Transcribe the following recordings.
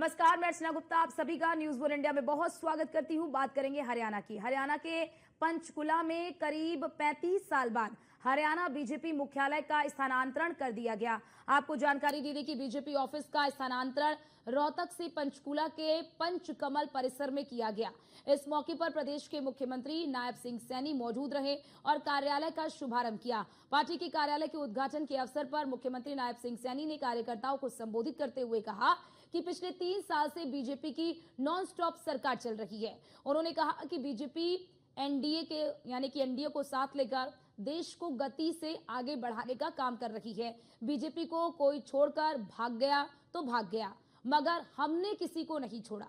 नमस्कार, मैं अर्चना गुप्ता आप सभी का न्यूज वन इंडिया में बहुत स्वागत करती हूं। बात करेंगे हरियाणा की। हरियाणा के पंचकुला में करीब 35 साल बाद हरियाणा बीजेपी मुख्यालय का स्थानांतरण कर दिया गया। आपको जानकारी दी कि बीजेपी ऑफिस का स्थानांतरण रोहतक से पंचकुला के पंचकमल परिसर में किया गया। इस मौके पर प्रदेश के मुख्यमंत्री नायब सिंह सैनी मौजूद रहे और कार्यालय का शुभारंभ किया। पार्टी के कार्यालय के उद्घाटन के अवसर पर मुख्यमंत्री नायब सिंह सैनी ने कार्यकर्ताओं को संबोधित करते हुए कहा कि पिछले 3 साल से बीजेपी की नॉन स्टॉप सरकार चल रही है। उन्होंने कहा कि बीजेपी एनडीए को साथ लेकर देश को गति से आगे बढ़ाने का काम कर रही है। बीजेपी को कोई छोड़कर भाग गया तो भाग गया, मगर हमने किसी को नहीं छोड़ा।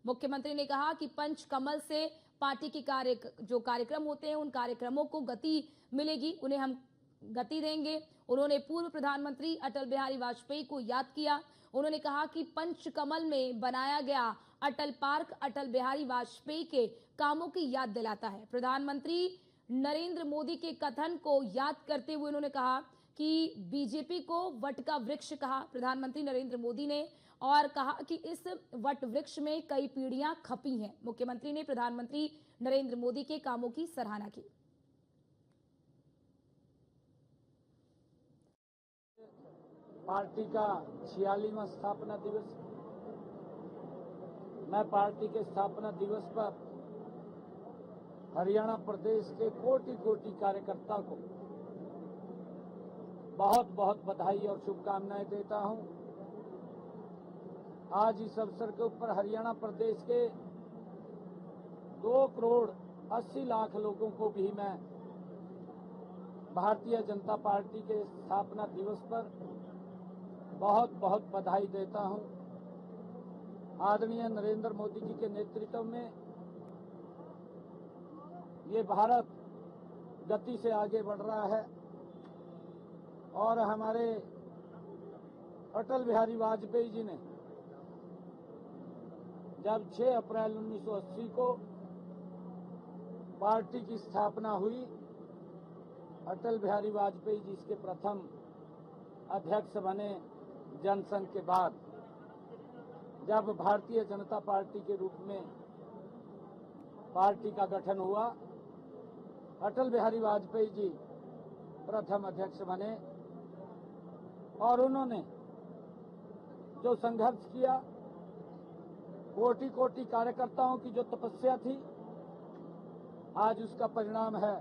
मुख्यमंत्री ने कहा कि पंचकमल से पार्टी के जो कार्यक्रम होते हैं उन कार्यक्रमों को गति मिलेगी, उन्हें हम गति देंगे। उन्होंने पूर्व प्रधानमंत्री अटल बिहारी वाजपेयी को याद किया। उन्होंने कहा कि पंचकमल में बनाया गया अटल पार्क अटल बिहारी वाजपेयी के कामों की याद दिलाता है। प्रधानमंत्री नरेंद्र मोदी के कथन को याद करते हुए उन्होंने कहा कि बीजेपी को वट का वृक्ष कहा प्रधानमंत्री नरेंद्र मोदी ने, और कहा कि इस वट वृक्ष में कई पीढ़ियां खपी हैं। मुख्यमंत्री ने प्रधानमंत्री नरेंद्र मोदी के कामों की सराहना की। पार्टी का 46वां स्थापना दिवस। मैं पार्टी के स्थापना दिवस पर हरियाणा प्रदेश के कोटि कोटि कार्यकर्ता को बहुत बहुत बधाई और शुभकामनाएं देता हूं। आज इस अवसर के ऊपर हरियाणा प्रदेश के 2 करोड़ 80 लाख लोगों को भी मैं भारतीय जनता पार्टी के स्थापना दिवस पर बहुत बहुत बधाई देता हूं। आदरणीय नरेंद्र मोदी जी के नेतृत्व में ये भारत गति से आगे बढ़ रहा है और हमारे अटल बिहारी वाजपेयी जी ने जब 6 अप्रैल 1980 को पार्टी की स्थापना हुई, अटल बिहारी वाजपेयी जी इसके प्रथम अध्यक्ष बने। जनसंघ के बाद जब भारतीय जनता पार्टी के रूप में पार्टी का गठन हुआ, अटल बिहारी वाजपेयी जी प्रथम अध्यक्ष बने और उन्होंने जो संघर्ष किया, कोटि कोटि कार्यकर्ताओं की जो तपस्या थी, आज उसका परिणाम है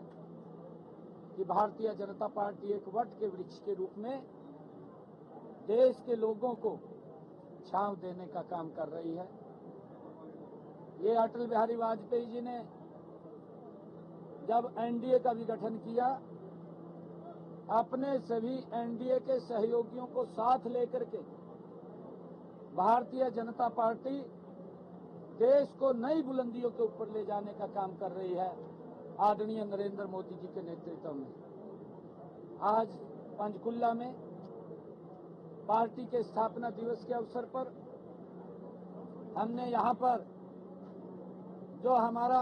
कि भारतीय जनता पार्टी एक वट के वृक्ष के रूप में देश के लोगों को छांव देने का काम कर रही है। ये अटल बिहारी वाजपेयी जी ने जब एनडीए का भी गठन किया, अपने सभी एनडीए के सहयोगियों को साथ लेकर के भारतीय जनता पार्टी देश को नई बुलंदियों के ऊपर ले जाने का काम कर रही है, आदरणीय नरेंद्र मोदी जी के नेतृत्व में। आज पंचकुला में पार्टी के स्थापना दिवस के अवसर पर हमने यहां पर जो हमारा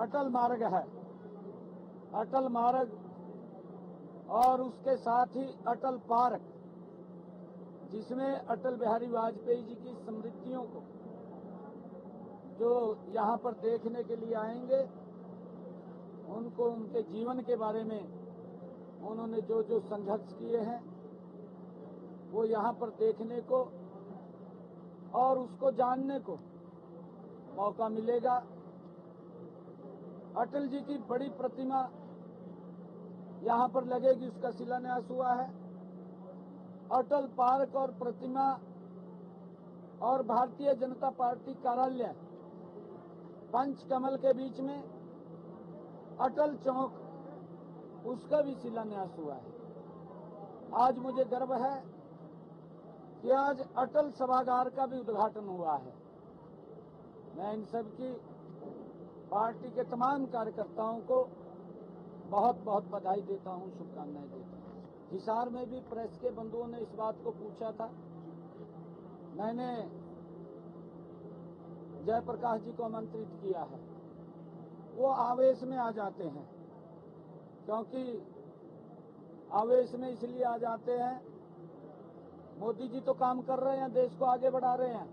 अटल मार्ग है, अटल मार्ग और उसके साथ ही अटल पार्क, जिसमें अटल बिहारी वाजपेयी जी की स्मृतियों को जो यहां पर देखने के लिए आएंगे, उनको उनके जीवन के बारे में उन्होंने जो जो संघर्ष किए हैं वो यहां पर देखने को और उसको जानने को मौका मिलेगा। अटल जी की बड़ी प्रतिमा यहां पर लगेगी, उसका शिलान्यास हुआ है। अटल पार्क और प्रतिमा और भारतीय जनता पार्टी कार्यालय पंचकमल के बीच में अटल चौक, उसका भी शिलान्यास हुआ है। आज मुझे गर्व है कि आज अटल सभागार का भी उद्घाटन हुआ है। मैं इन सब की पार्टी के तमाम कार्यकर्ताओं को बहुत बहुत बधाई देता हूं, शुभकामनाएं देता हूं। हिसार में भी प्रेस के बंधुओं ने इस बात को पूछा था। मैंने जयप्रकाश जी को आमंत्रित किया है। वो आवेश में आ जाते हैं, क्योंकि आवेश में इसलिए आ जाते हैं, मोदी जी तो काम कर रहे हैं, देश को आगे बढ़ा रहे हैं,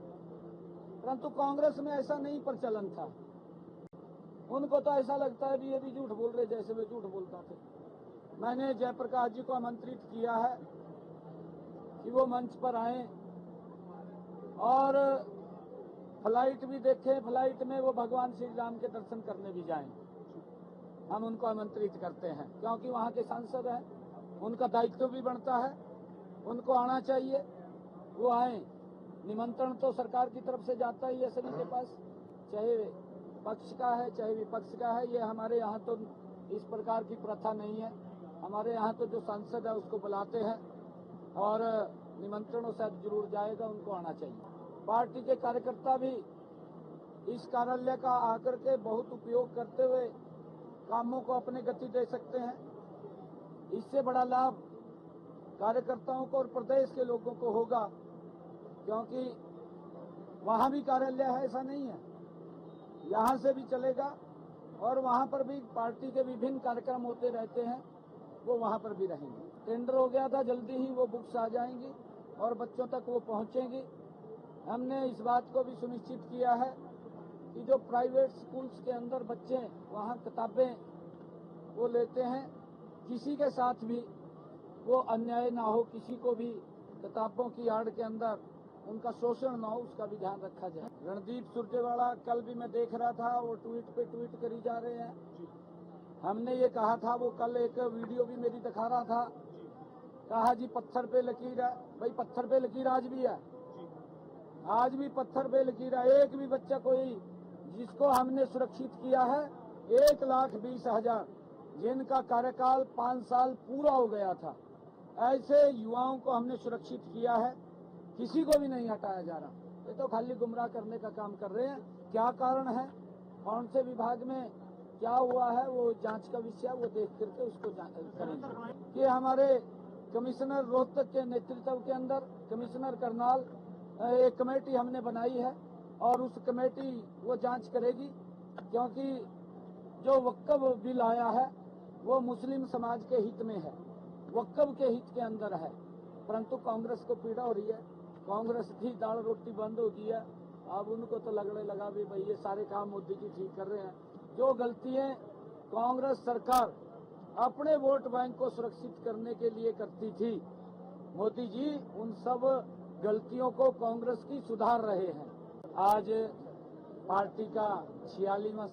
परंतु कांग्रेस में ऐसा नहीं प्रचलन था। उनको तो ऐसा लगता है भी ये भी झूठ बोल रहे जैसे वे झूठ बोलता थे। मैंने जयप्रकाश जी को आमंत्रित किया है कि वो मंच पर आए और फ्लाइट भी देखें, फ्लाइट में वो भगवान श्री राम के दर्शन करने भी जाएं। हम उनको आमंत्रित करते हैं क्योंकि वहाँ के सांसद हैं, उनका दायित्व भी बनता है, उनको आना चाहिए, वो आए। निमंत्रण तो सरकार की तरफ से जाता ही है सभी के पास, चाहे पक्ष का है चाहे विपक्ष का है। ये हमारे यहाँ तो इस प्रकार की प्रथा नहीं है। हमारे यहाँ तो जो सांसद है उसको बुलाते हैं और निमंत्रणों से जरूर जाएगा, उनको आना चाहिए। पार्टी के कार्यकर्ता भी इस कार्यालय का आकर के बहुत उपयोग करते हुए कामों को अपनी गति दे सकते हैं। इससे बड़ा लाभ कार्यकर्ताओं को और प्रदेश के लोगों को होगा, क्योंकि वहां भी कार्यालय है, ऐसा नहीं है। यहां से भी चलेगा और वहां पर भी पार्टी के विभिन्न कार्यक्रम होते रहते हैं, वो वहां पर भी रहेंगे। टेंडर हो गया था, जल्दी ही वो बुक्स आ जाएंगी और बच्चों तक वो पहुंचेंगी। हमने इस बात को भी सुनिश्चित किया है कि जो प्राइवेट स्कूल्स के अंदर बच्चे वहां किताबें वो लेते हैं, किसी के साथ भी वो अन्याय ना हो, किसी को भी किताबों की आड़ के अंदर उनका शोषण ना हो, उसका भी ध्यान रखा जाए। रणदीप सुरजेवाला कल भी मैं देख रहा था, वो ट्वीट पे ट्वीट करी जा रहे हैं। हमने ये कहा था, वो कल एक वीडियो भी मेरी दिखा रहा था, कहा जी पत्थर पे लकीर है। भाई पत्थर पे लकीर आज भी है, आज भी पत्थर पे लकीर है। एक भी बच्चा कोई जिसको हमने सुरक्षित किया है 1,20,000 जिनका कार्यकाल 5 साल पूरा हो गया था, ऐसे युवाओं को हमने सुरक्षित किया है, किसी को भी नहीं हटाया जा रहा। ये तो खाली गुमराह करने का काम कर रहे हैं। क्या कारण है, कौन से विभाग में क्या हुआ है, वो जांच का विषय, वो देख करके उसको करेंगे। कि हमारे कमिश्नर रोहतक के नेतृत्व के अंदर कमिश्नर करनाल एक कमेटी हमने बनाई है और उस कमेटी वो जांच करेगी, क्योंकि जो वक्फ बिल आया है वो मुस्लिम समाज के हित में है, वक्फ के हित के अंदर है। परंतु कांग्रेस को पीड़ा हो रही है, कांग्रेस की दाल रोटी बंद हो गई है। अब उनको तो लगने लगा भी भाई ये सारे काम मोदी जी ठीक कर रहे हैं। जो गलतियां कांग्रेस सरकार अपने वोट बैंक को सुरक्षित करने के लिए करती थी, मोदी जी उन सब गलतियों को कांग्रेस की सुधार रहे हैं। आज पार्टी का 46वां